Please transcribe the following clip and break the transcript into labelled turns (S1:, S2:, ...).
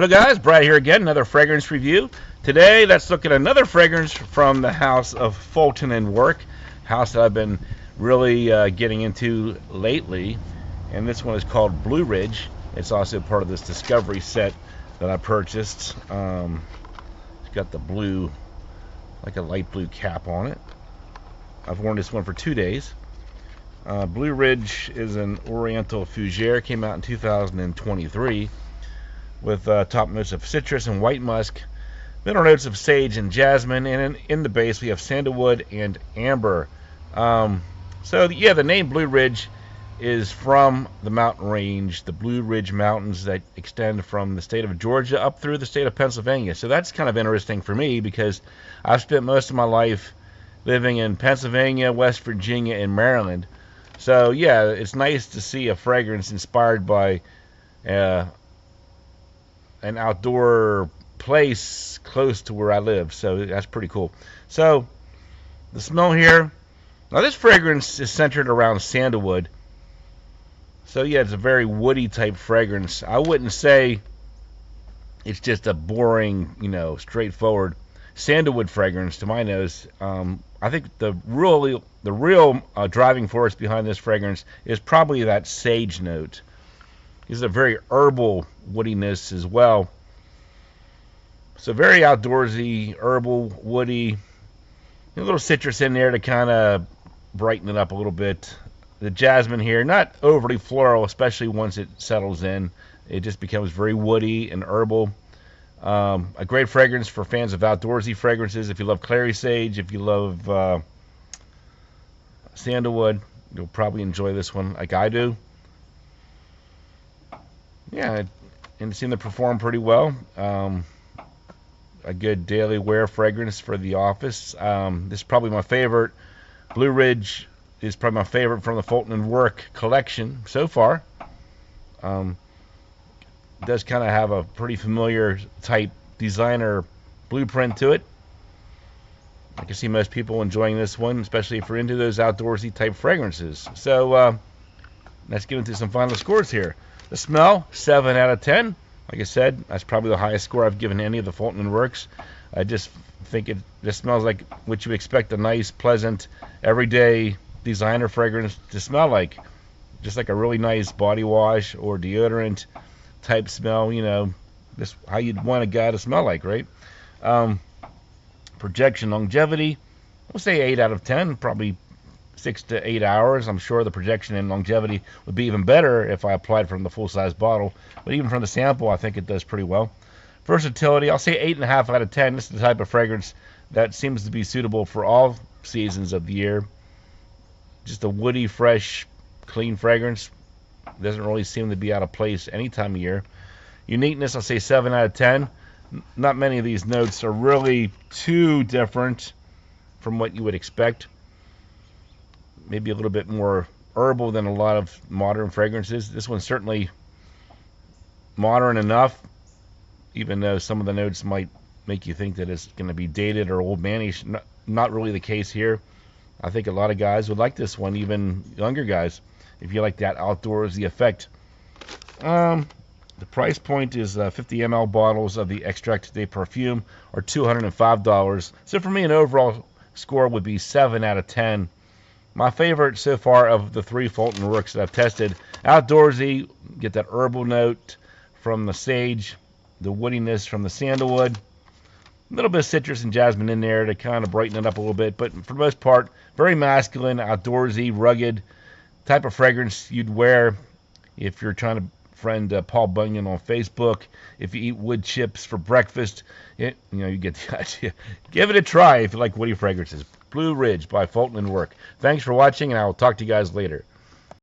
S1: Hello guys, Brad here again, another fragrance review. Today let's look at another fragrance from the house of Fulton and Roark, house that I've been really getting into lately, and this one is called Blue Ridge. It's also part of this discovery set that I purchased. It's got the blue, like a light blue cap on it. I've worn this one for 2 days. Blue Ridge is an Oriental Fougere, came out in 2023. With top notes of citrus and white musk, middle notes of sage and jasmine, and in the base we have sandalwood and amber. So yeah, the name Blue Ridge is from the mountain range, the Blue Ridge Mountains that extend from the state of Georgia up through the state of Pennsylvania. So that's kind of interesting for me because I've spent most of my life living in Pennsylvania, West Virginia, and Maryland. So yeah, it's nice to see a fragrance inspired by an outdoor place close to where I live, so that's pretty cool. So the smell here, now this fragrance is centered around sandalwood, so yeah, it's a very woody type fragrance. I wouldn't say it's just a boring, straightforward sandalwood fragrance to my nose. I think the real driving force behind this fragrance is probably that sage note. It's a very herbal woodiness as well. So very outdoorsy, herbal, woody. A little citrus in there to kind of brighten it up a little bit. The jasmine here, not overly floral, especially once it settles in. It just becomes very woody and herbal. A great fragrance for fans of outdoorsy fragrances. If you love clary sage, if you love sandalwood, you'll probably enjoy this one like I do. Yeah, and it seemed to perform pretty well. A good daily wear fragrance for the office. This is probably my favorite. Blue Ridge is probably my favorite from the Fulton and Roark collection so far. It does kind of have a pretty familiar type designer blueprint to it. I can see most people enjoying this one, especially if you're into those outdoorsy type fragrances. So let's get into some final scores here. The smell, 7 out of 10. Like I said, that's probably the highest score I've given any of the Fulton and Roarks. I just think it just smells like what you expect a nice, pleasant, everyday designer fragrance to smell like. Just like a really nice body wash or deodorant type smell, just how you'd want a guy to smell like, right? Projection, longevity, we'll say 8 out of 10, probably 6 to 8 hours. I'm sure the projection and longevity would be even better if I applied from the full-size bottle. But even from the sample, I think it does pretty well. Versatility, I'll say 8.5 out of 10. This is the type of fragrance that seems to be suitable for all seasons of the year. Just a woody, fresh, clean fragrance. Doesn't really seem to be out of place any time of year. Uniqueness, I'll say 7 out of 10. Not many of these notes are really too different from what you would expect. Maybe a little bit more herbal than a lot of modern fragrances. This one's certainly modern enough, even though some of the notes might make you think that it's going to be dated or old manish. Not really the case here. I think a lot of guys would like this one, even younger guys, if you like that outdoorsy effect. The price point is 50 ml bottles of the Extract de Perfume, or $205. So for me, an overall score would be 7 out of 10. My favorite so far of the 3 Fulton Roarks that I've tested. Outdoorsy, get that herbal note from the sage, the woodiness from the sandalwood, a little bit of citrus and jasmine in there to kind of brighten it up a little bit. But for the most part, very masculine, outdoorsy, rugged type of fragrance you'd wear if you're trying to friend Paul Bunyan on Facebook. If you eat wood chips for breakfast, you get the idea. Give it a try if you like woody fragrances. Blue Ridge by Fulton and Roark. Thanks for watching, and I will talk to you guys later.